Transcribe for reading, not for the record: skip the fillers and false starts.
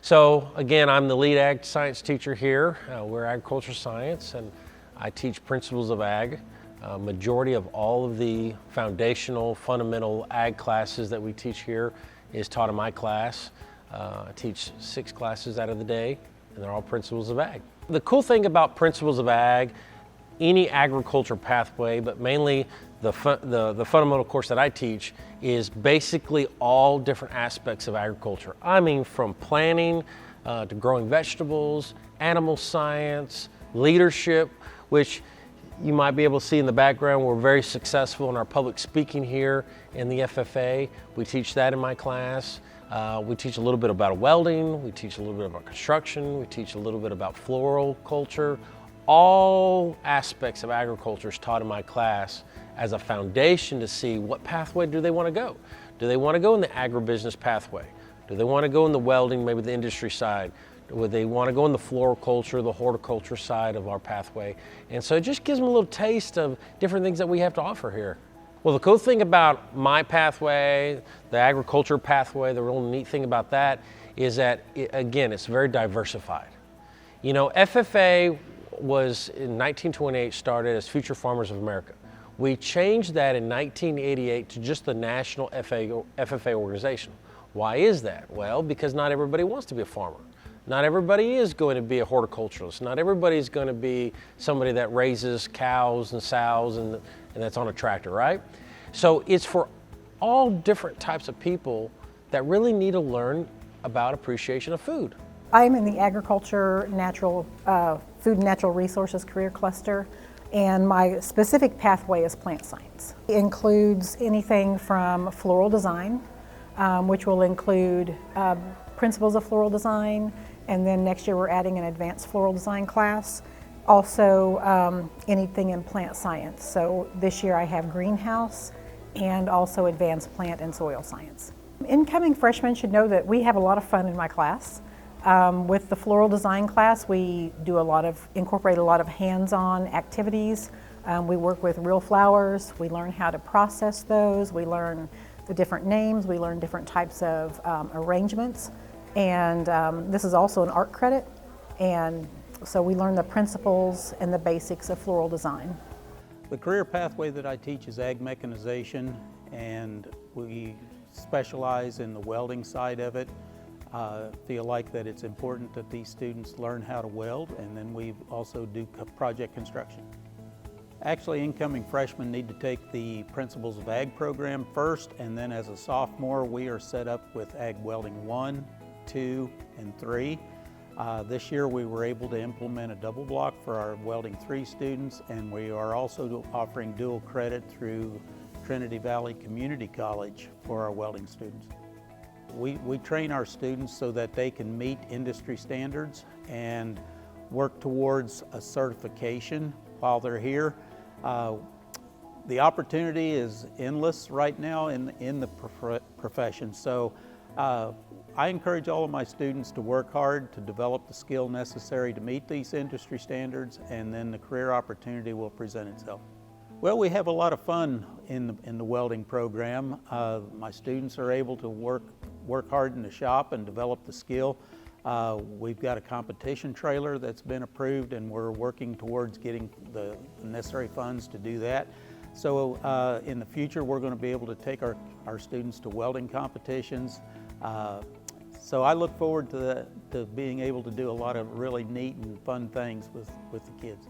So again, I'm the lead ag science teacher here. We're agriculture science, and I teach principles of ag. Majority of all of the foundational, fundamental ag classes that we teach here is taught in my class. I teach 6 classes out of the day, and they're all principles of ag. The cool thing about principles of ag, any agriculture pathway, but mainly the fundamental course that I teach, is basically all different aspects of agriculture. I mean, from planting to growing vegetables, animal science, leadership, which you might be able to see in the background. We're very successful in our public speaking here in the FFA. We teach that in my class. We teach a little bit about welding, we teach a little bit about construction, we teach a little bit about floral culture. All aspects of agriculture is taught in my class as a foundation to see what pathway do they want to go. Do they want to go in the agribusiness pathway? Do they want to go in the welding, maybe the industry side? Would they want to go in the floral culture, the horticulture side of our pathway? And so it just gives them a little taste of different things that we have to offer here. Well, the cool thing about my pathway, the agriculture pathway, the real neat thing about that is that, again, it's very diversified. You know, FFA was in 1928 started as Future Farmers of America. We changed that in 1988 to just the National FFA organization. Why is that? Well, because not everybody wants to be a farmer. Not everybody is going to be a horticulturalist. Not everybody is going to be somebody that raises cows and sows and that's on a tractor, right? So it's for all different types of people that really need to learn about appreciation of food. I'm in the Agriculture, Food and Natural Resources Career Cluster, and my specific pathway is plant science. It includes anything from floral design, which will include principles of floral design, and then next year we're adding an advanced floral design class. Also anything in plant science. So this year I have greenhouse and also advanced plant and soil science. Incoming freshmen should know that we have a lot of fun in my class. With the floral design class, we do incorporate a lot of hands-on activities. We work with real flowers. We learn how to process those. We learn the different names. We learn different types of arrangements. And this is also an art credit. And so we learn the principles and the basics of floral design. The career pathway that I teach is ag mechanization, and we specialize in the welding side of it. Feel like that it's important that these students learn how to weld, and then we also do project construction. Actually, incoming freshmen need to take the Principles of Ag program first, and then as a sophomore, we are set up with Ag Welding 1, 2, and 3. This year we were able to implement a double block for our Welding 3 students, and we are also offering dual credit through Trinity Valley Community College for our welding students. We train our students so that they can meet industry standards and work towards a certification while they're here. The opportunity is endless right now in the profession. So I encourage all of my students to work hard to develop the skill necessary to meet these industry standards, and then the career opportunity will present itself. Well, we have a lot of fun in the welding program. My students are able to work hard in the shop and develop the skill. We've got a competition trailer that's been approved, and we're working towards getting the necessary funds to do that. So in the future, we're going to be able to take our students to welding competitions. So I look forward to being able to do a lot of really neat and fun things with the kids.